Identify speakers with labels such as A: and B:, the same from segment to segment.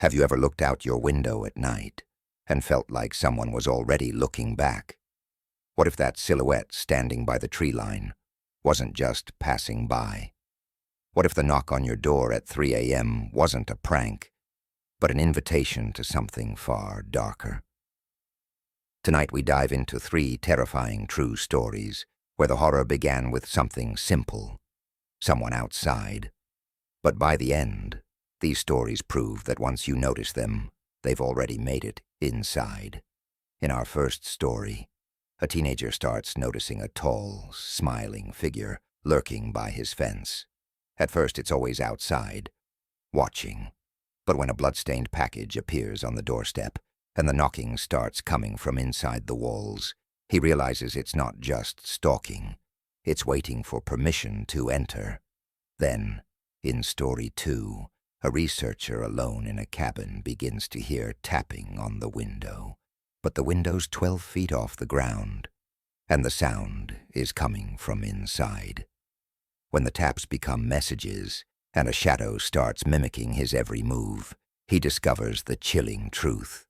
A: Have you ever looked out your window at night and felt like someone was already looking back? What if that silhouette standing by the tree line wasn't just passing by? What if the knock on your door at 3 a.m. wasn't a prank, but an invitation to something far darker? Tonight we dive into 3 terrifying true stories where the horror began with something simple, someone outside. But by the end, these stories prove that once you notice them, they've already made it inside. In our first story, a teenager starts noticing a tall, smiling figure lurking by his fence. At first, it's always outside, watching. But when a blood-stained package appears on the doorstep and the knocking starts coming from inside the walls, he realizes it's not just stalking. It's waiting for permission to enter. Then, in story 2, a researcher alone in a cabin begins to hear tapping on the window. But the window's 12 feet off the ground, and the sound is coming from inside. When the taps become messages, and a shadow starts mimicking his every move, he discovers the chilling truth.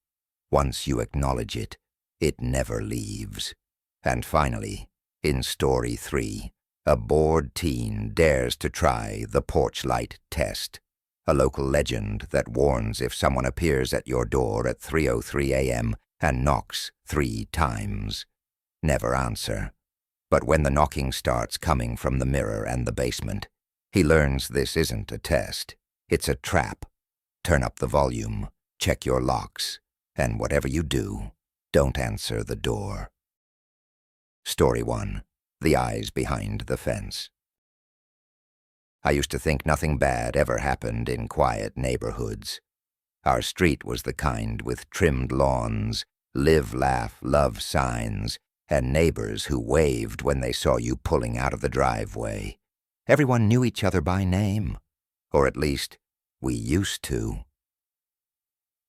A: Once you acknowledge it, it never leaves. And finally, in story 3, a bored teen dares to try the porch light test, a local legend that warns if someone appears at your door at 3:03 a.m. and knocks 3 times, never answer. But when the knocking starts coming from the mirror and the basement, he learns this isn't a test, it's a trap. Turn up the volume, check your locks, and whatever you do, don't answer the door. Story 1. The Eyes Behind the Fence. I used to think nothing bad ever happened in quiet neighborhoods. Our street was the kind with trimmed lawns, live, laugh, love signs, and neighbors who waved when they saw you pulling out of the driveway. Everyone knew each other by name, or at least we used to.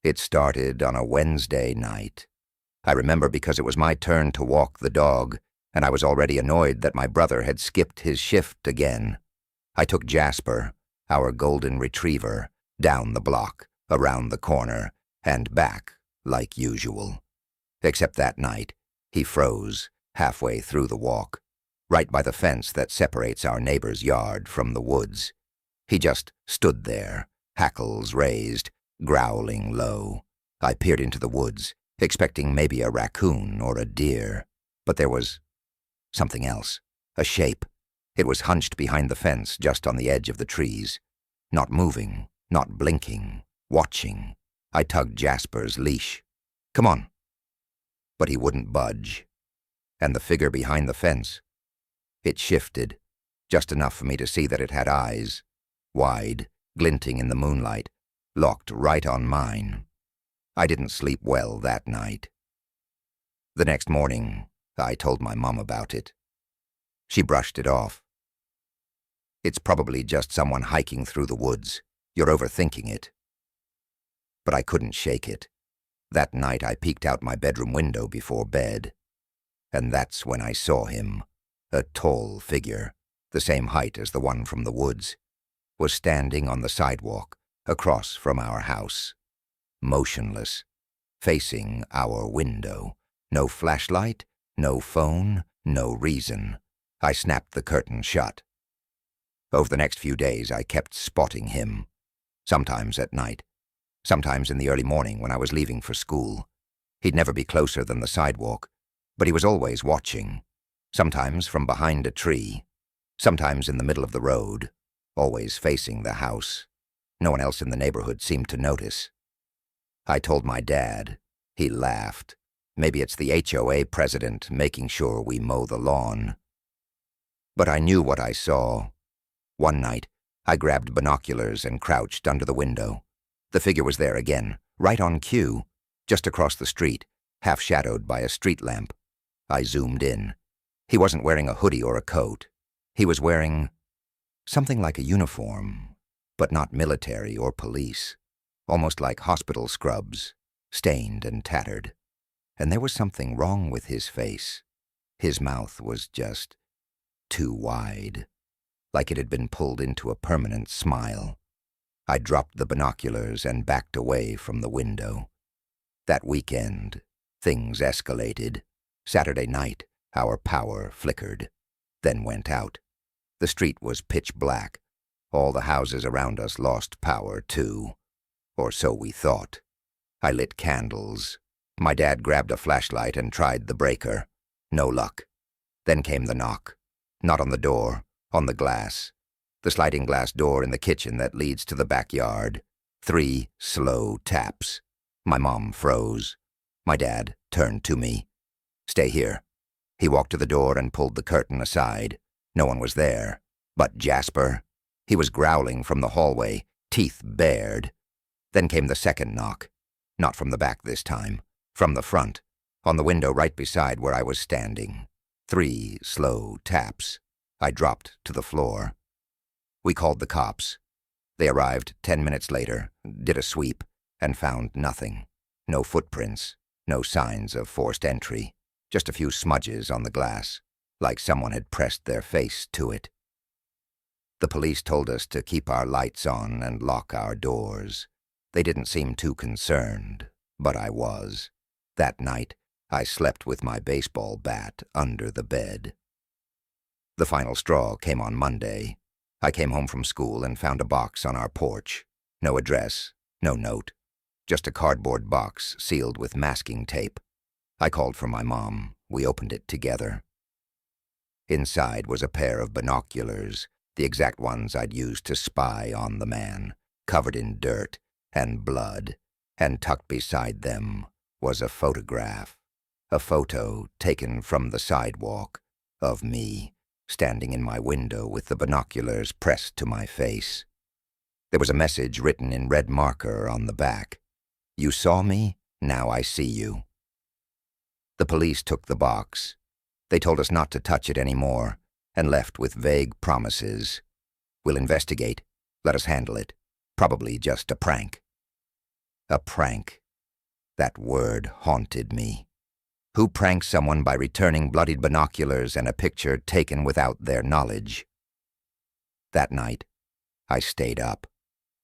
A: It started on a Wednesday night. I remember because it was my turn to walk the dog, and I was already annoyed that my brother had skipped his shift again. I took Jasper, our golden retriever, down the block, around the corner, and back like usual. Except that night, he froze halfway through the walk, right by the fence that separates our neighbor's yard from the woods. He just stood there, hackles raised, growling low. I peered into the woods, expecting maybe a raccoon or a deer, but there was something else, a shape. It was hunched behind the fence just on the edge of the trees, not moving, not blinking, watching. I tugged Jasper's leash. Come on. But he wouldn't budge. And the figure behind the fence, it shifted, just enough for me to see that it had eyes, wide, glinting in the moonlight, locked right on mine. I didn't sleep well that night. The next morning, I told my mom about it. She brushed it off. It's probably just someone hiking through the woods. You're overthinking it. But I couldn't shake it. That night I peeked out my bedroom window before bed. And that's when I saw him, a tall figure, the same height as the one from the woods, was standing on the sidewalk across from our house, motionless, facing our window. No flashlight, no phone, no reason. I snapped the curtain shut. Over the next few days, I kept spotting him, sometimes at night, sometimes in the early morning when I was leaving for school. He'd never be closer than the sidewalk, but he was always watching, sometimes from behind a tree, sometimes in the middle of the road, always facing the house. No one else in the neighborhood seemed to notice. I told my dad. He laughed. Maybe it's the HOA president making sure we mow the lawn. But I knew what I saw. One night, I grabbed binoculars and crouched under the window. The figure was there again, right on cue, just across the street, half shadowed by a street lamp. I zoomed in. He wasn't wearing a hoodie or a coat. He was wearing something like a uniform, but not military or police, almost like hospital scrubs, stained and tattered. And there was something wrong with his face. His mouth was just too wide, like it had been pulled into a permanent smile. I dropped the binoculars and backed away from the window. That weekend, things escalated. Saturday night, our power flickered, then went out. The street was pitch black. All the houses around us lost power, too. Or so we thought. I lit candles. My dad grabbed a flashlight and tried the breaker. No luck. Then came the knock. Not on the door, on the glass. The sliding glass door in the kitchen that leads to the backyard. 3 slow taps. My mom froze. My dad turned to me. "Stay here." He walked to the door and pulled the curtain aside. No one was there. But Jasper? He was growling from the hallway, teeth bared. Then came the second knock. Not from the back this time. From the front, on the window right beside where I was standing. 3 slow taps. I dropped to the floor. We called the cops. They arrived 10 minutes later, did a sweep, and found nothing. No footprints, no signs of forced entry, just a few smudges on the glass, like someone had pressed their face to it. The police told us to keep our lights on and lock our doors. They didn't seem too concerned, but I was. That night, I slept with my baseball bat under the bed. The final straw came on Monday. I came home from school and found a box on our porch. No address, no note, just a cardboard box sealed with masking tape. I called for my mom. We opened it together. Inside was a pair of binoculars, the exact ones I'd used to spy on the man, covered in dirt and blood, and tucked beside them was a photograph, a photo taken from the sidewalk of me, standing in my window with the binoculars pressed to my face. There was a message written in red marker on the back. "You saw me, now I see you." The police took the box. They told us not to touch it anymore and left with vague promises. "We'll investigate. Let us handle it. Probably just a prank." A prank. That word haunted me. Who pranks someone by returning bloodied binoculars and a picture taken without their knowledge? That night, I stayed up.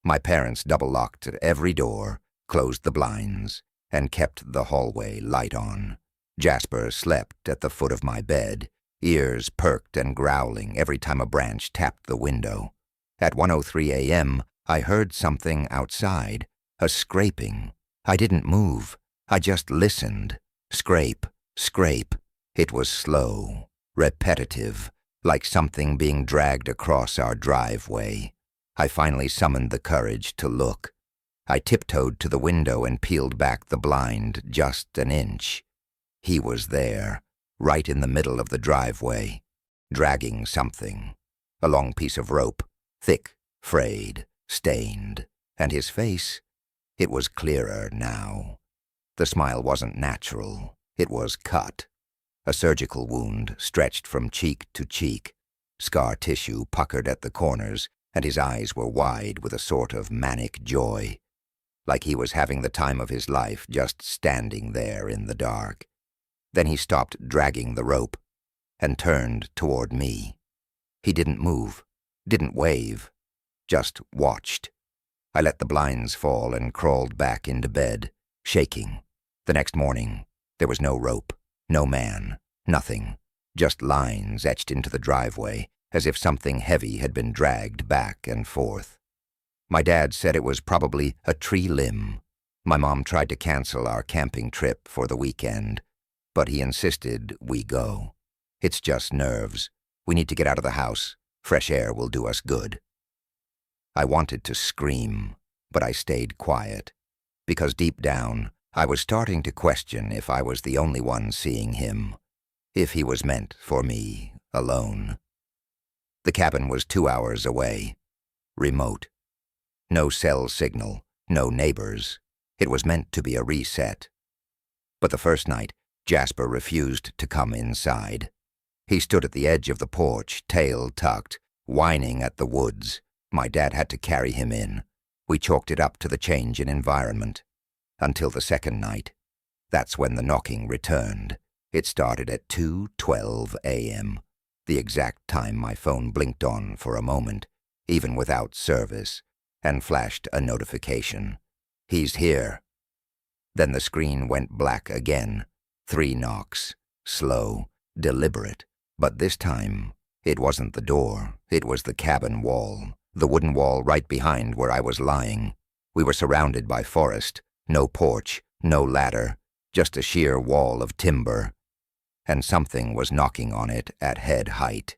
A: My parents double-locked every door, closed the blinds, and kept the hallway light on. Jasper slept at the foot of my bed, ears perked and growling every time a branch tapped the window. At 1:03 a.m., I heard something outside, a scraping. I didn't move. I just listened. Scrape, scrape. It was slow, repetitive, like something being dragged across our driveway. I finally summoned the courage to look. I tiptoed to the window and peeled back the blind just an inch. He was there, right in the middle of the driveway, dragging something. A long piece of rope, thick, frayed, stained. And his face, it was clearer now. The smile wasn't natural. It was cut. A surgical wound stretched from cheek to cheek. Scar tissue puckered at the corners, and his eyes were wide with a sort of manic joy, like he was having the time of his life just standing there in the dark. Then he stopped dragging the rope and turned toward me. He didn't move, didn't wave, just watched. I let the blinds fall and crawled back into bed, shaking. The next morning, there was no rope, no man, nothing, just lines etched into the driveway, as if something heavy had been dragged back and forth. My dad said it was probably a tree limb. My mom tried to cancel our camping trip for the weekend, but he insisted we go. "It's just nerves. We need to get out of the house. Fresh air will do us good." I wanted to scream, but I stayed quiet, because deep down, I was starting to question if I was the only one seeing him, if he was meant for me alone. The cabin was 2 hours away, remote. No cell signal, no neighbors. It was meant to be a reset. But the first night, Jasper refused to come inside. He stood at the edge of the porch, tail tucked, whining at the woods. My dad had to carry him in. We chalked it up to the change in environment. Until the second night. That's when the knocking returned. It started at 2:12 a.m., the exact time my phone blinked on for a moment, even without service. and flashed a notification. "He's here." Then the screen went black again. 3 knocks. Slow, deliberate. But this time, it wasn't the door. It was the cabin wall. The wooden wall right behind where I was lying. We were surrounded by forest. No porch, no ladder. Just a sheer wall of timber. And something was knocking on it at head height.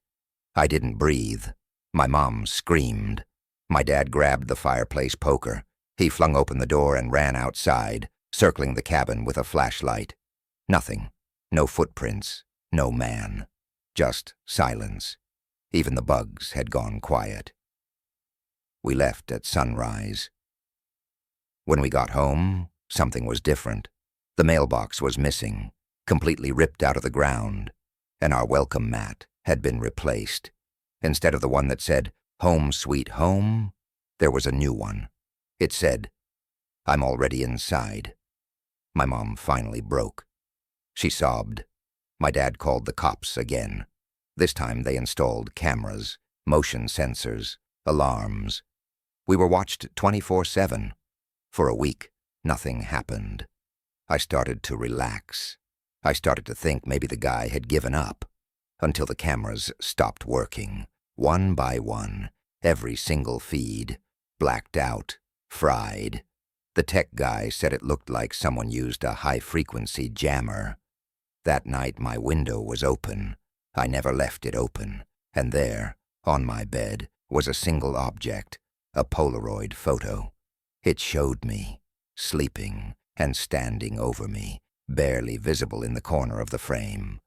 A: I didn't breathe. My mom screamed. My dad grabbed the fireplace poker. He flung open the door and ran outside, circling the cabin with a flashlight. Nothing. No footprints. No man. Just silence. Even the bugs had gone quiet. We left at sunrise. When we got home, something was different. The mailbox was missing, completely ripped out of the ground, and our welcome mat had been replaced. Instead of the one that said, "Home Sweet Home," there was a new one. It said, "I'm already inside." My mom finally broke. She sobbed. My dad called the cops again. This time they installed cameras, motion sensors, alarms. We were watched 24/7. For a week, nothing happened. I started to relax. I started to think maybe the guy had given up, until the cameras stopped working. One by one, every single feed, blacked out, fried. The tech guy said it looked like someone used a high-frequency jammer. That night my window was open. I never left it open, and there, on my bed, was a single object, a Polaroid photo. It showed me, sleeping and standing over me, barely visible in the corner of the frame,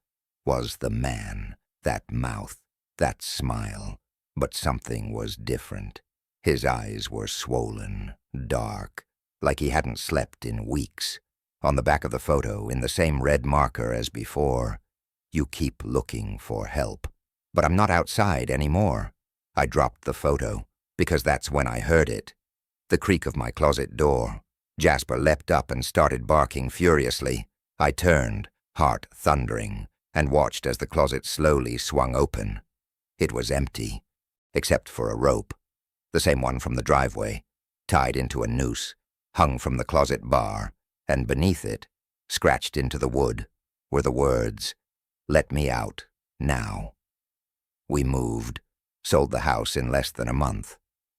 A: was the man, that mouth, that smile. But something was different. His eyes were swollen, dark, like he hadn't slept in weeks. On the back of the photo, in the same red marker as before, "You keep looking for help." But I'm not outside anymore. I dropped the photo, because that's when I heard it. The creak of my closet door. Jasper leapt up and started barking furiously. I turned, heart thundering, and watched as the closet slowly swung open. It was empty, except for a rope, the same one from the driveway, tied into a noose, hung from the closet bar, and beneath it, scratched into the wood, were the words, "Let me out, now." We moved, sold the house in less than a month.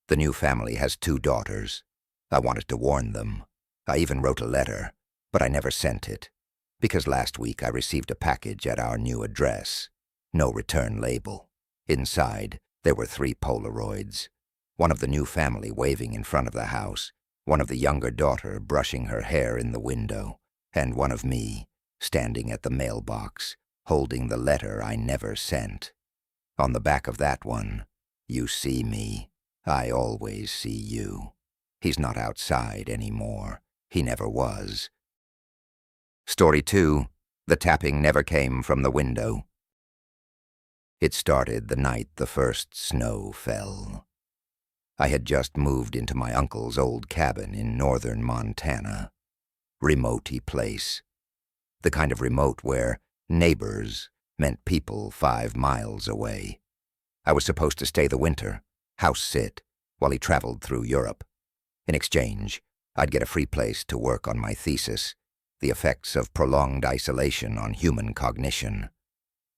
A: The new family has 2 daughters. I wanted to warn them. I even wrote a letter, but I never sent it, because last week I received a package at our new address. No return label. Inside, there were 3 Polaroids. One of the new family waving in front of the house, one of the younger daughter brushing her hair in the window, and one of me, standing at the mailbox, holding the letter I never sent. On the back of that one, "You see me. I always see you." He's not outside anymore. He never was. Story 2. The tapping never came from the window. It started the night the first snow fell. I had just moved into my uncle's old cabin in northern Montana. Remote-y place. The kind of remote where neighbors meant people 5 miles away. I was supposed to stay the winter, house sit, while he traveled through Europe. In exchange, I'd get a free place to work on my thesis, The Effects of Prolonged Isolation on Human Cognition.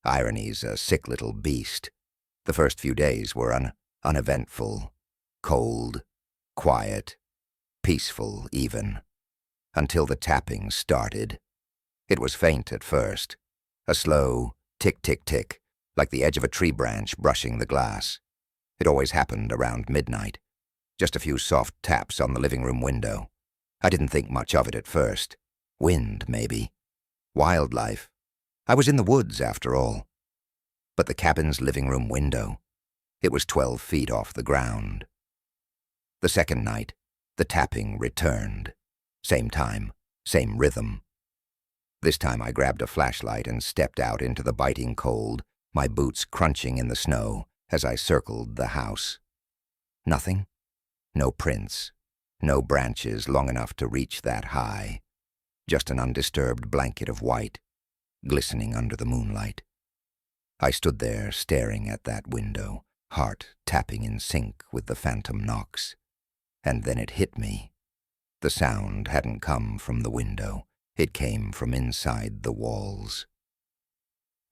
A: Irony's a sick little beast. The first few days were uneventful, cold, quiet, peaceful even, until the tapping started. It was faint at first, a slow tick-tick-tick, like the edge of a tree branch brushing the glass. It always happened around midnight. Just a few soft taps on the living room window. I didn't think much of it at first. Wind, maybe. Wildlife. I was in the woods, after all. But the cabin's living room window, it was 12 feet off the ground. The second night, the tapping returned. Same time, same rhythm. This time I grabbed a flashlight and stepped out into the biting cold, my boots crunching in the snow as I circled the house. Nothing. No prints. No branches long enough to reach that high. Just an undisturbed blanket of white, glistening under the moonlight. I stood there staring at that window, heart tapping in sync with the phantom knocks. And then it hit me. The sound hadn't come from the window. It came from inside the walls.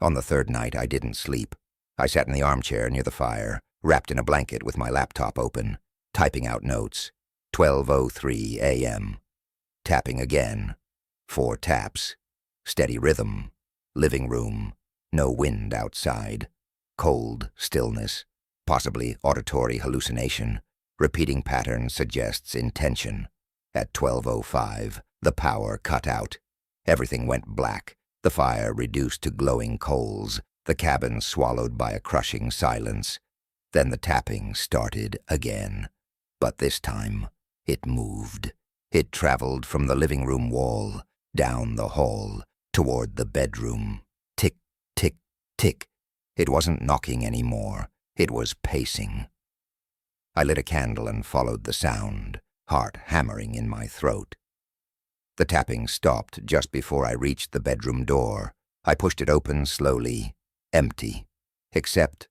A: On the third night, I didn't sleep. I sat in the armchair near the fire, wrapped in a blanket with my laptop open, typing out notes. 12:03 a.m. Tapping again. 4 taps. Steady rhythm. Living room. No wind outside. Cold stillness. Possibly auditory hallucination. Repeating pattern suggests intention. At 12:05, the power cut out. Everything went black. The fire reduced to glowing coals. The cabin swallowed by a crushing silence. Then the tapping started again. But this time, it moved. It traveled from the living room wall, down the hall, toward the bedroom. Tick, tick, tick. It wasn't knocking anymore. It was pacing. I lit a candle and followed the sound, heart hammering in my throat. The tapping stopped just before I reached the bedroom door. I pushed it open slowly. Empty. Except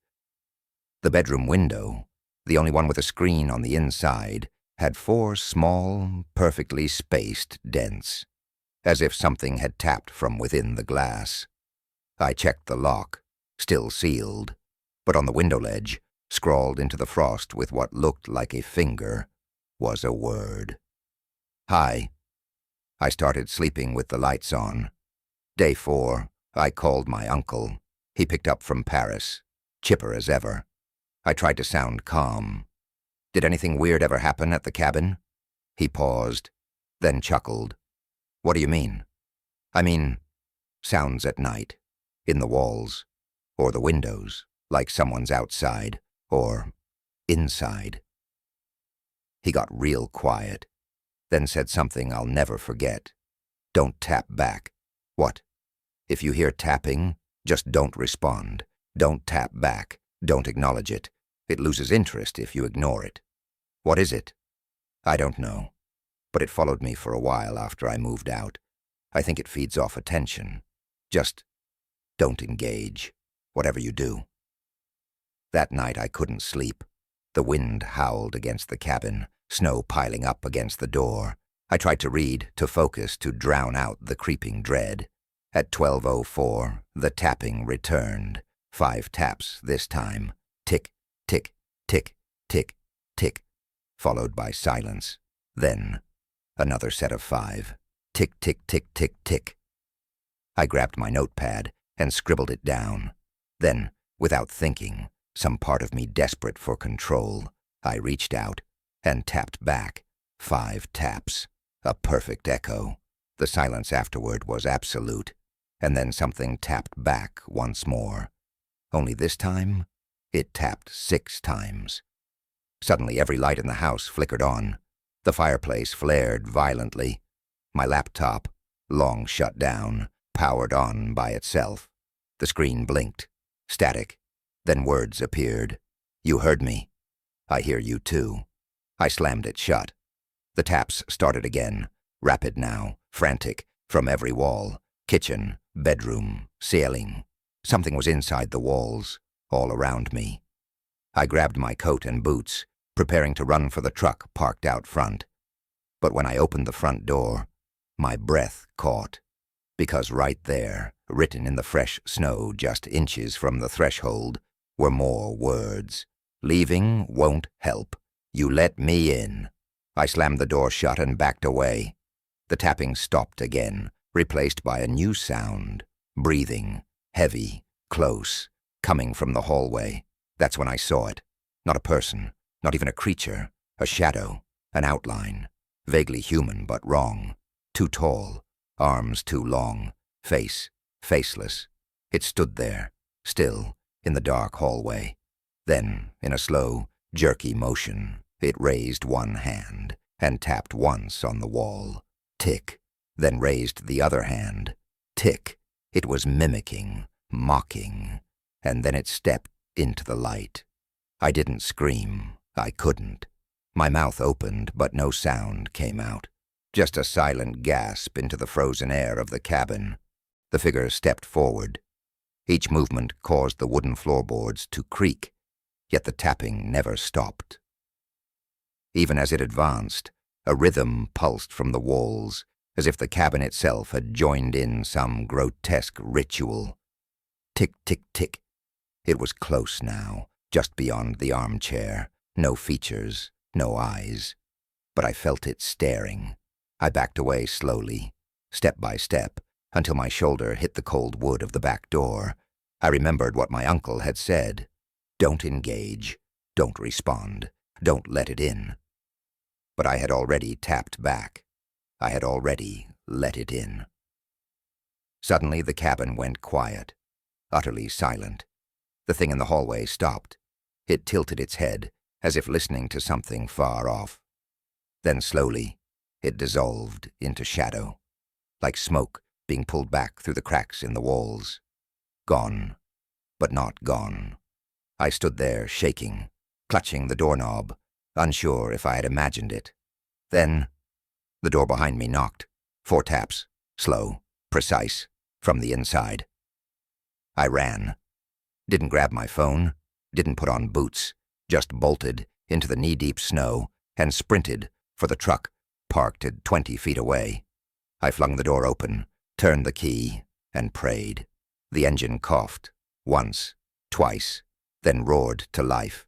A: the bedroom window, the only one with a screen on the inside, had 4 small, perfectly spaced dents, as if something had tapped from within the glass. I checked the lock, still sealed, but on the window ledge, scrawled into the frost with what looked like a finger, was a word. Hi. I started sleeping with the lights on. Day 4, I called my uncle. He picked up from Paris, chipper as ever. I tried to sound calm. Did anything weird ever happen at the cabin? He paused, then chuckled. What do you mean? I mean, sounds at night, in the walls, or the windows, like someone's outside, or inside. He got real quiet, then said something I'll never forget. Don't tap back. What? If you hear tapping, just don't respond. Don't tap back. Don't acknowledge it. It loses interest if you ignore it. What is it? I don't know, but it followed me for a while after I moved out. I think it feeds off attention. Just don't engage, whatever you do. That night I couldn't sleep. The wind howled against the cabin, snow piling up against the door. I tried to read, to focus, to drown out the creeping dread. At 12:04, the tapping returned. 5 taps this time. Tick, tick, tick, tick, tick, followed by silence. Then, another set of 5. Tick, tick, tick, tick, tick. I grabbed my notepad and scribbled it down. Then, without thinking, some part of me desperate for control, I reached out and tapped back. 5 taps. A perfect echo. The silence afterward was absolute. And then something tapped back once more. Only this time, it tapped 6 times. Suddenly, every light in the house flickered on. The fireplace flared violently. My laptop, long shut down, powered on by itself. The screen blinked. Static. Then words appeared. You heard me. I hear you too. I slammed it shut. The taps started again, rapid now, frantic, from every wall. Kitchen, bedroom, ceiling. Something was inside the walls, all around me. I grabbed my coat and boots, preparing to run for the truck parked out front. But when I opened the front door, my breath caught, because right there, written in the fresh snow just inches from the threshold, were more words. Leaving won't help. You let me in. I slammed the door shut and backed away. The tapping stopped again, replaced by a new sound. Breathing, heavy, close, coming from the hallway. That's when I saw it. Not a person, not even a creature, a shadow, an outline. Vaguely human, but wrong. Too tall, arms too long, face, faceless. It stood there, still, in the dark hallway. Then, in a slow, jerky motion, it raised one hand and tapped once on the wall. Tick. Then raised the other hand. Tick. It was mimicking, mocking, and then it stepped into the light. I didn't scream. I couldn't. My mouth opened, but no sound came out. Just a silent gasp into the frozen air of the cabin. The figure stepped forward. Each movement caused the wooden floorboards to creak, yet the tapping never stopped. Even as it advanced, a rhythm pulsed from the walls, as if the cabin itself had joined in some grotesque ritual. Tick, tick, tick. It was close now, just beyond the armchair. No features, no eyes. But I felt it staring. I backed away slowly, step by step, until my shoulder hit the cold wood of the back door. I remembered what my uncle had said. Don't engage. Don't respond. Don't let it in. But I had already tapped back. I had already let it in. Suddenly the cabin went quiet, utterly silent. The thing in the hallway stopped. It tilted its head, as if listening to something far off. Then slowly, it dissolved into shadow, like smoke being pulled back through the cracks in the walls. Gone, but not gone. I stood there shaking, clutching the doorknob, unsure if I had imagined it. Then, the door behind me knocked. 4 taps, slow, precise, from the inside. I ran. Didn't grab my phone, didn't put on boots, just bolted into the knee-deep snow and sprinted for the truck parked at 20 feet away. I flung the door open, turned the key, and prayed. The engine coughed, once, twice, then roared to life.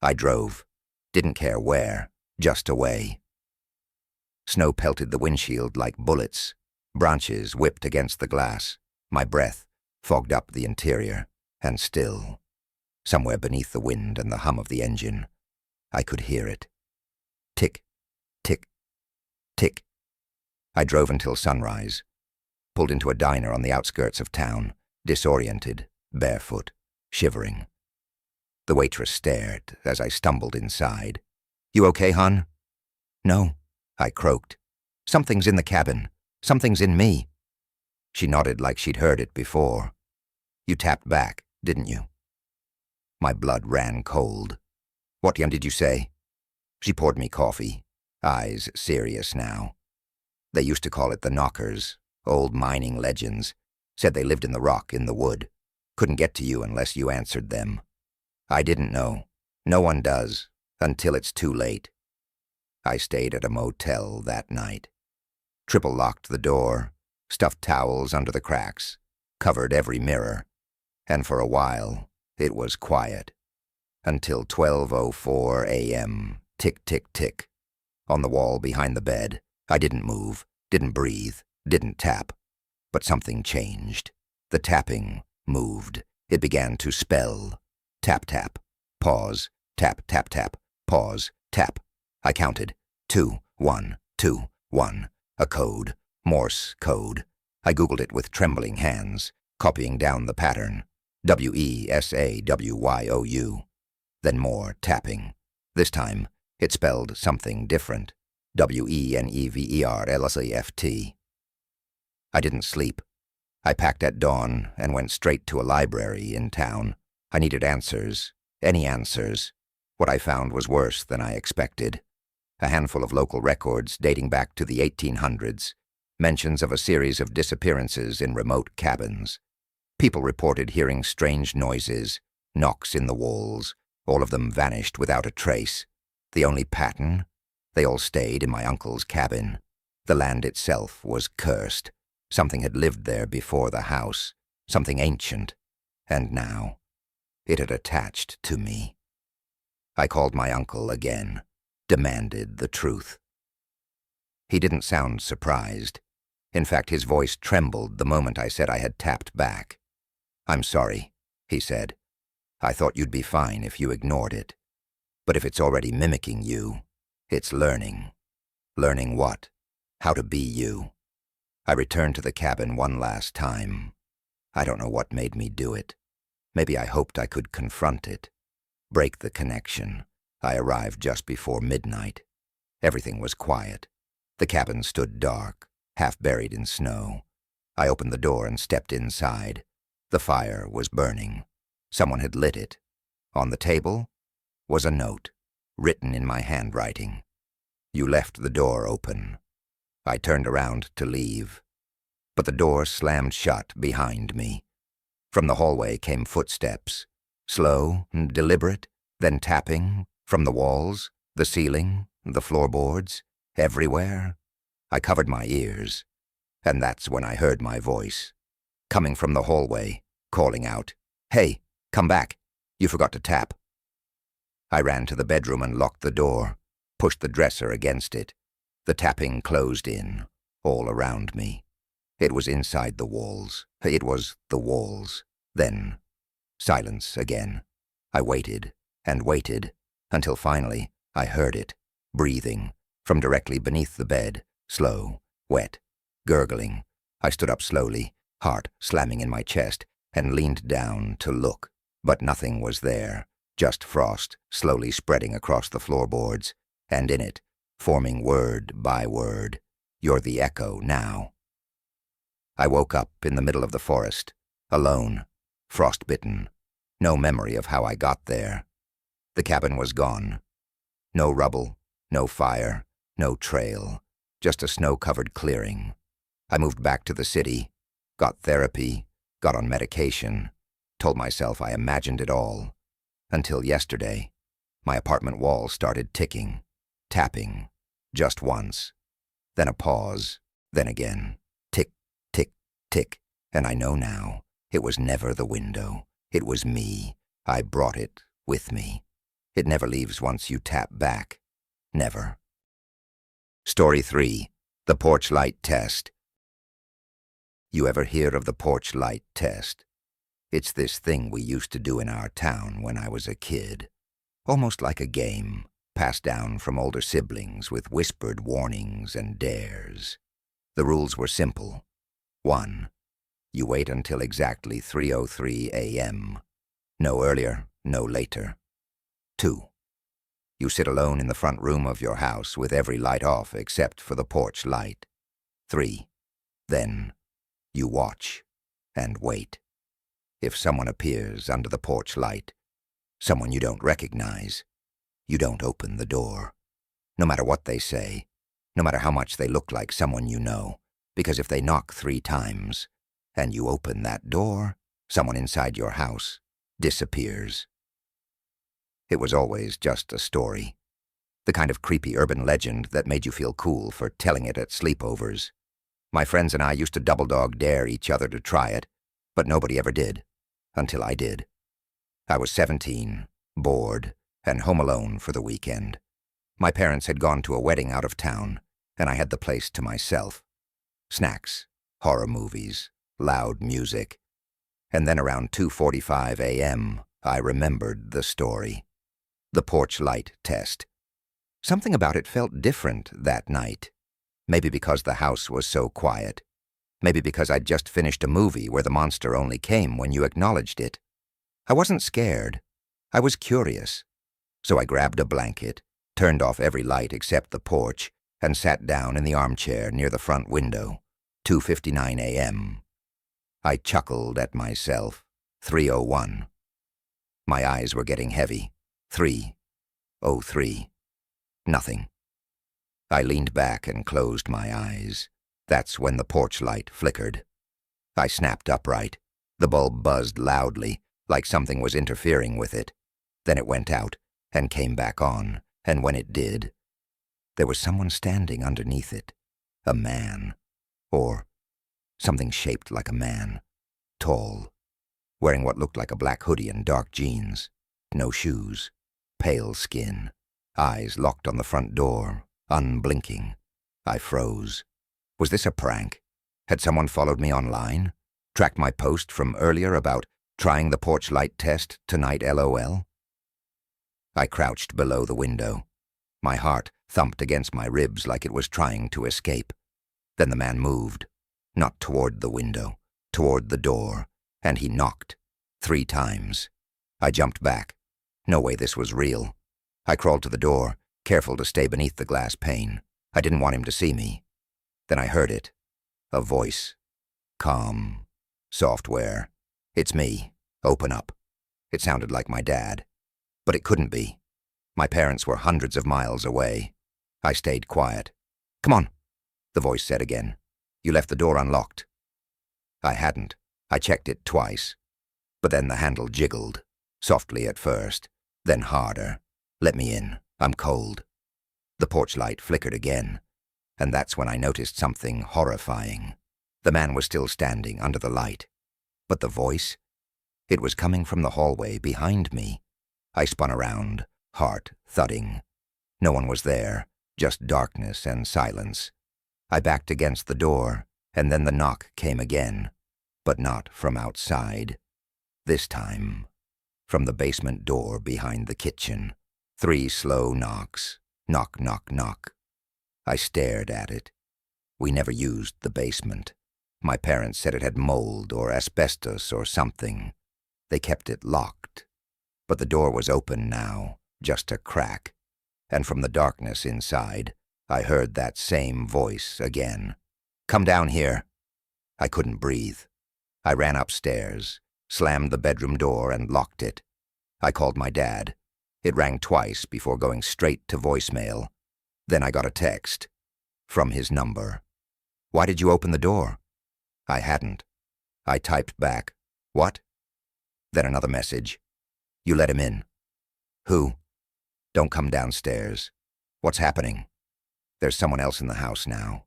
A: I drove, didn't care where, just away. Snow pelted the windshield like bullets. Branches whipped against the glass. My breath fogged up the interior, and still, somewhere beneath the wind and the hum of the engine, I could hear it. Tick, tick, tick. I drove until sunrise, pulled into a diner on the outskirts of town, disoriented, barefoot, shivering. The waitress stared as I stumbled inside. "You okay, hon?" "No," I croaked. "Something's in the cabin. Something's in me." She nodded like she'd heard it before. "You tapped back, didn't you?" My blood ran cold. "What did you say?" She poured me coffee, eyes serious now. "They used to call it the Knockers, old mining legends. Said they lived in the rock, in the wood. Couldn't get to you unless you answered them. I didn't know. No one does, until it's too late." I stayed at a motel that night. Triple locked the door, stuffed towels under the cracks, covered every mirror, and for a while it was quiet. Until 12:04 a.m., tick, tick, tick. On the wall behind the bed, I didn't move, didn't breathe, didn't tap. But something changed. The tapping moved. It began to spell. Tap, tap, pause, tap, tap, tap, pause, tap. I counted. 2, 1, 2, 1. A code. Morse code. I Googled it with trembling hands, copying down the pattern. WESAWYOU. Then more tapping. This time, it spelled something different. WENEVERLSAFT. I didn't sleep. I packed at dawn and went straight to a library in town. I needed answers. Any answers. What I found was worse than I expected. A handful of local records dating back to the 1800s. Mentions of a series of disappearances in remote cabins. People reported hearing strange noises, knocks in the walls. All of them vanished without a trace. The only pattern? They all stayed in my uncle's cabin. The land itself was cursed. Something had lived there before the house, something ancient, and now it had attached to me. I called my uncle again, demanded the truth. He didn't sound surprised. In fact, his voice trembled the moment I said I had tapped back. "I'm sorry," he said. "I thought you'd be fine if you ignored it. But if it's already mimicking you, it's learning." "Learning what?" "How to be you." I returned to the cabin one last time. I don't know what made me do it. Maybe I hoped I could confront it, break the connection. I arrived just before midnight. Everything was quiet. The cabin stood dark, half buried in snow. I opened the door and stepped inside. The fire was burning. Someone had lit it. On the table was a note, written in my handwriting. "You left the door open." I turned around to leave, but the door slammed shut behind me. From the hallway came footsteps, slow and deliberate, then tapping from the walls, the ceiling, the floorboards, everywhere. I covered my ears, and that's when I heard my voice, coming from the hallway, calling out, "Hey, come back. You forgot to tap." I ran to the bedroom and locked the door, pushed the dresser against it. The tapping closed in, all around me. It was inside the walls. It was the walls. Then, silence again. I waited and waited until finally I heard it, breathing, from directly beneath the bed, slow, wet, gurgling. I stood up slowly, heart slamming in my chest, and leaned down to look. But nothing was there, just frost slowly spreading across the floorboards, and in it, forming word by word, "You're the echo now." I woke up in the middle of the forest, alone, frostbitten, no memory of how I got there. The cabin was gone. No rubble, no fire, no trail, just a snow-covered clearing. I moved back to the city, got therapy, got on medication, told myself I imagined it all. Until yesterday, my apartment wall started ticking, tapping, just once. Then a pause, then again, tick, tick, tick, and I know now, it was never the window. It was me. I brought it with me. It never leaves once you tap back. Never. Story 3. The Porch Light Test. You ever hear of the porch light test? It's this thing we used to do in our town when I was a kid. Almost like a game, passed down from older siblings with whispered warnings and dares. The rules were simple. 1. You wait until exactly 3:03 a.m. No earlier, no later. 2. You sit alone in the front room of your house with every light off except for the porch light. 3. Then you watch and wait. If someone appears under the porch light, someone you don't recognize, you don't open the door. No matter what they say, no matter how much they look like someone you know, because if they knock 3 times, and you open that door, someone inside your house disappears. It was always just a story. The kind of creepy urban legend that made you feel cool for telling it at sleepovers. My friends and I used to double-dog dare each other to try it, but nobody ever did, until I did. I was 17, bored, and home alone for the weekend. My parents had gone to a wedding out of town, and I had the place to myself. Snacks, horror movies, loud music. And then around 2:45 a.m., I remembered the story. The porch light test. Something about it felt different that night. Maybe because the house was so quiet. Maybe because I'd just finished a movie where the monster only came when you acknowledged it. I wasn't scared. I was curious. So I grabbed a blanket, turned off every light except the porch, and sat down in the armchair near the front window. 2:59 a.m. I chuckled at myself. 3:01. My eyes were getting heavy. 3:03. Nothing. I leaned back and closed my eyes. That's when the porch light flickered. I snapped upright. The bulb buzzed loudly, like something was interfering with it. Then it went out and came back on, and when it did, there was someone standing underneath it. A man. Or something shaped like a man. Tall. Wearing what looked like a black hoodie and dark jeans. No shoes. Pale skin. Eyes locked on the front door, unblinking. I froze. Was this a prank? Had someone followed me online? Tracked my post from earlier about trying the porch light test tonight, LOL? I crouched below the window. My heart thumped against my ribs like it was trying to escape. Then the man moved, not toward the window, toward the door, and he knocked 3 times. I jumped back. No way this was real. I crawled to the door, careful to stay beneath the glass pane. I didn't want him to see me. Then I heard it. A voice. Calm. Software. It's me. Open up. It sounded like my dad. But it couldn't be. My parents were hundreds of miles away. I stayed quiet. Come on, the voice said again. You left the door unlocked. I hadn't. I checked it twice. But then the handle jiggled. Softly at first, then harder. Let me in. I'm cold. The porch light flickered again, and that's when I noticed something horrifying. The man was still standing under the light. But the voice? It was coming from the hallway behind me. I spun around, heart thudding. No one was there, just darkness and silence. I backed against the door, and then the knock came again, but not from outside. This time, from the basement door behind the kitchen. 3 slow knocks. Knock, knock, knock. I stared at it. We never used the basement. My parents said it had mold or asbestos or something. They kept it locked. But the door was open now, just a crack. And from the darkness inside, I heard that same voice again. "Come down here." I couldn't breathe. I ran upstairs, slammed the bedroom door and locked it. I called my dad. It rang twice before going straight to voicemail. Then I got a text. From his number. "Why did you open the door?" I hadn't. I typed back, "What?" Then another message. "You let him in." "Who?" "Don't come downstairs." "What's happening?" "There's someone else in the house now."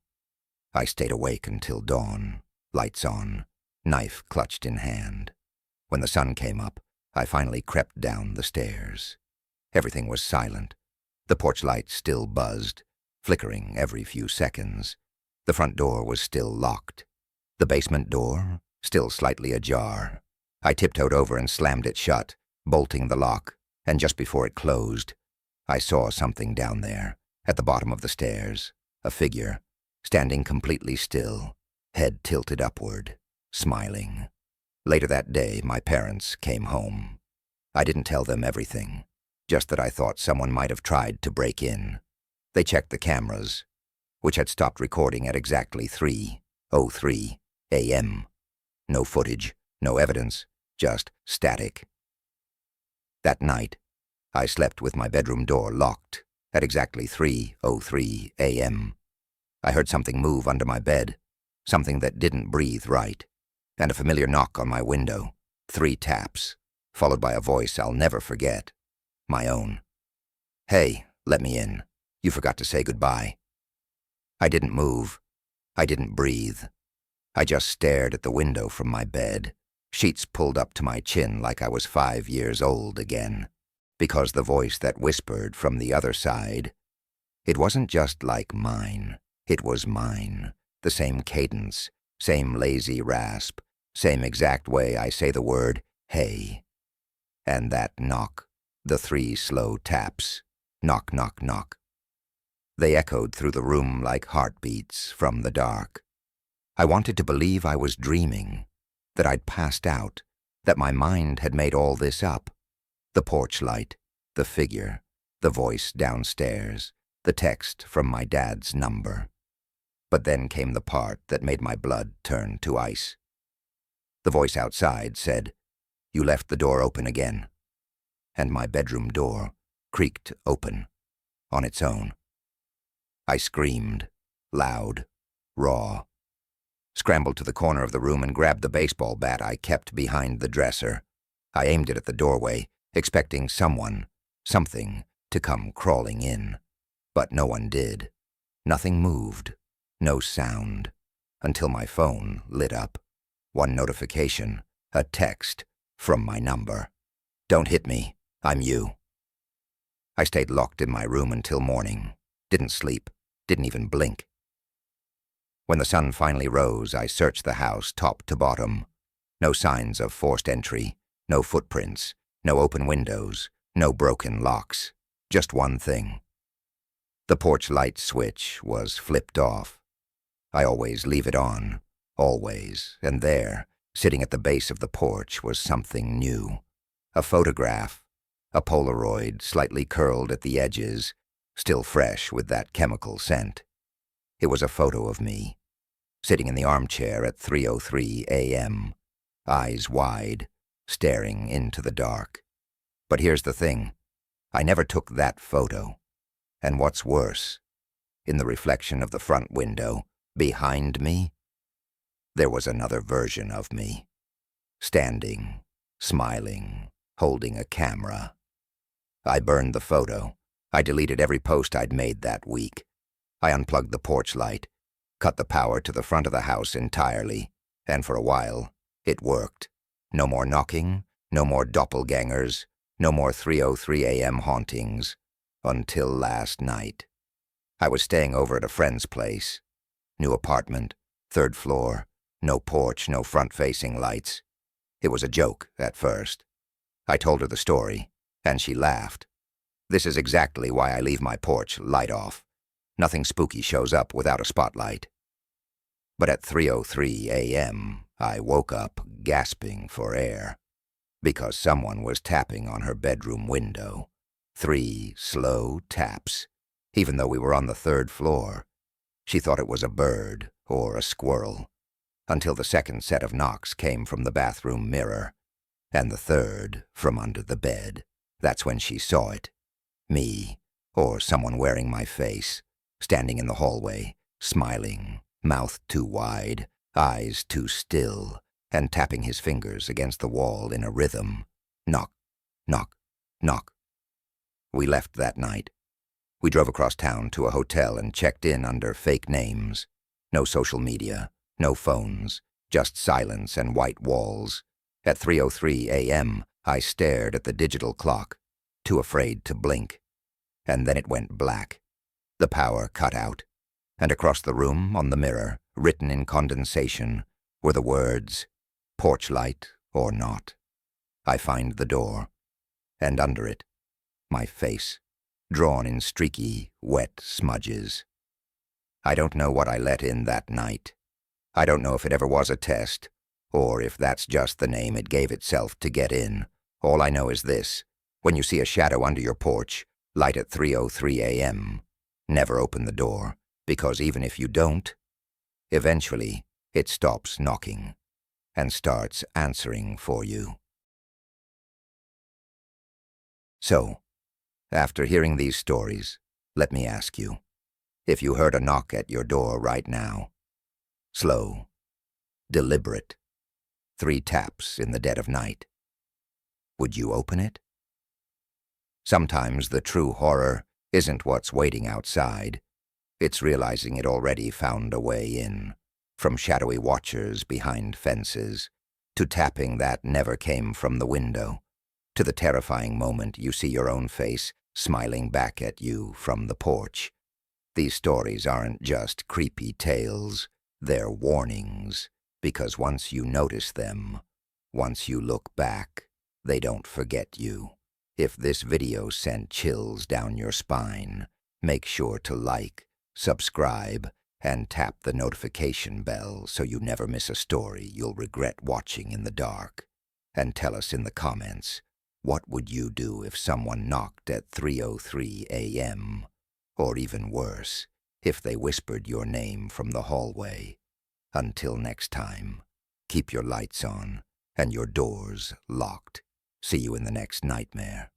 A: I stayed awake until dawn, lights on, knife clutched in hand. When the sun came up, I finally crept down the stairs. Everything was silent. The porch light still buzzed, flickering every few seconds. The front door was still locked. The basement door, still slightly ajar. I tiptoed over and slammed it shut, bolting the lock, and just before it closed, I saw something down there, at the bottom of the stairs, a figure, standing completely still, head tilted upward, smiling. Later that day, my parents came home. I didn't tell them everything, just that I thought someone might have tried to break in. They checked the cameras, which had stopped recording at exactly 3:03 a.m. No footage, no evidence, just static. That night, I slept with my bedroom door locked at exactly 3:03 a.m. I heard something move under my bed, something that didn't breathe right, and a familiar knock on my window, 3 taps, followed by a voice I'll never forget, my own. "Hey, let me in. You forgot to say goodbye." I didn't move. I didn't breathe. I just stared at the window from my bed, sheets pulled up to my chin like I was 5 years old again, because the voice that whispered from the other side, it wasn't just like mine, it was mine, the same cadence, same lazy rasp, same exact way I say the word, hey. And that knock, the 3 slow taps, knock, knock, knock. They echoed through the room like heartbeats from the dark. I wanted to believe I was dreaming, that I'd passed out, that my mind had made all this up. The porch light, the figure, the voice downstairs, the text from my dad's number. But then came the part that made my blood turn to ice. The voice outside said, "You left the door open again." And my bedroom door creaked open, on its own. I screamed, loud, raw. Scrambled to the corner of the room and grabbed the baseball bat I kept behind the dresser. I aimed it at the doorway, expecting someone, something, to come crawling in. But no one did. Nothing moved, no sound, until my phone lit up. One notification, a text, from my number. "Don't hit me, I'm you." I stayed locked in my room until morning. Didn't sleep, didn't even blink. When the sun finally rose, I searched the house top to bottom. No signs of forced entry, no footprints, no open windows, no broken locks. Just one thing. The porch light switch was flipped off. I always leave it on, always, and there, sitting at the base of the porch, was something new. A photograph, a Polaroid slightly curled at the edges, still fresh with that chemical scent. It was a photo of me, sitting in the armchair at 3:03 a.m., eyes wide, staring into the dark. But here's the thing, I never took that photo. And what's worse, in the reflection of the front window, behind me, there was another version of me, standing, smiling, holding a camera. I burned the photo, I deleted every post I'd made that week. I unplugged the porch light, cut the power to the front of the house entirely, and for a while, it worked. No more knocking, no more doppelgangers, no more 3:03 a.m. hauntings. Until last night. I was staying over at a friend's place. New apartment, 3rd floor, no porch, no front-facing lights. It was a joke at first. I told her the story, and she laughed. This is exactly why I leave my porch light off. Nothing spooky shows up without a spotlight. But at 3:03 a.m., I woke up gasping for air, because someone was tapping on her bedroom window. 3 slow taps, even though we were on the 3rd floor. She thought it was a bird or a squirrel, until the second set of knocks came from the bathroom mirror, and the third from under the bed. That's when she saw it. Me, or someone wearing my face, standing in the hallway, smiling, mouth too wide, eyes too still, and tapping his fingers against the wall in a rhythm. Knock, knock, knock. We left that night. We drove across town to a hotel and checked in under fake names. No social media, no phones, just silence and white walls. At 3:03 a.m., I stared at the digital clock, too afraid to blink. And then it went black. The power cut out, and across the room, on the mirror, written in condensation, were the words, "Porch light or not." I find the door, and under it, my face, drawn in streaky, wet smudges. I don't know what I let in that night. I don't know if it ever was a test, or if that's just the name it gave itself to get in. All I know is this: when you see a shadow under your porch, light at 3:03 a.m., never open the door, because even if you don't, eventually it stops knocking and starts answering for you. So, after hearing these stories, let me ask you, if you heard a knock at your door right now, slow, deliberate, 3 taps in the dead of night, would you open it? Sometimes the true horror isn't what's waiting outside. It's realizing it already found a way in, from shadowy watchers behind fences, to tapping that never came from the window, to the terrifying moment you see your own face smiling back at you from the porch. These stories aren't just creepy tales, they're warnings, because once you notice them, once you look back, they don't forget you. If this video sent chills down your spine, make sure to like, subscribe, and tap the notification bell so you never miss a story you'll regret watching in the dark. And tell us in the comments, what would you do if someone knocked at 3:03 a.m.? Or even worse, if they whispered your name from the hallway. Until next time, keep your lights on and your doors locked. See you in the next nightmare.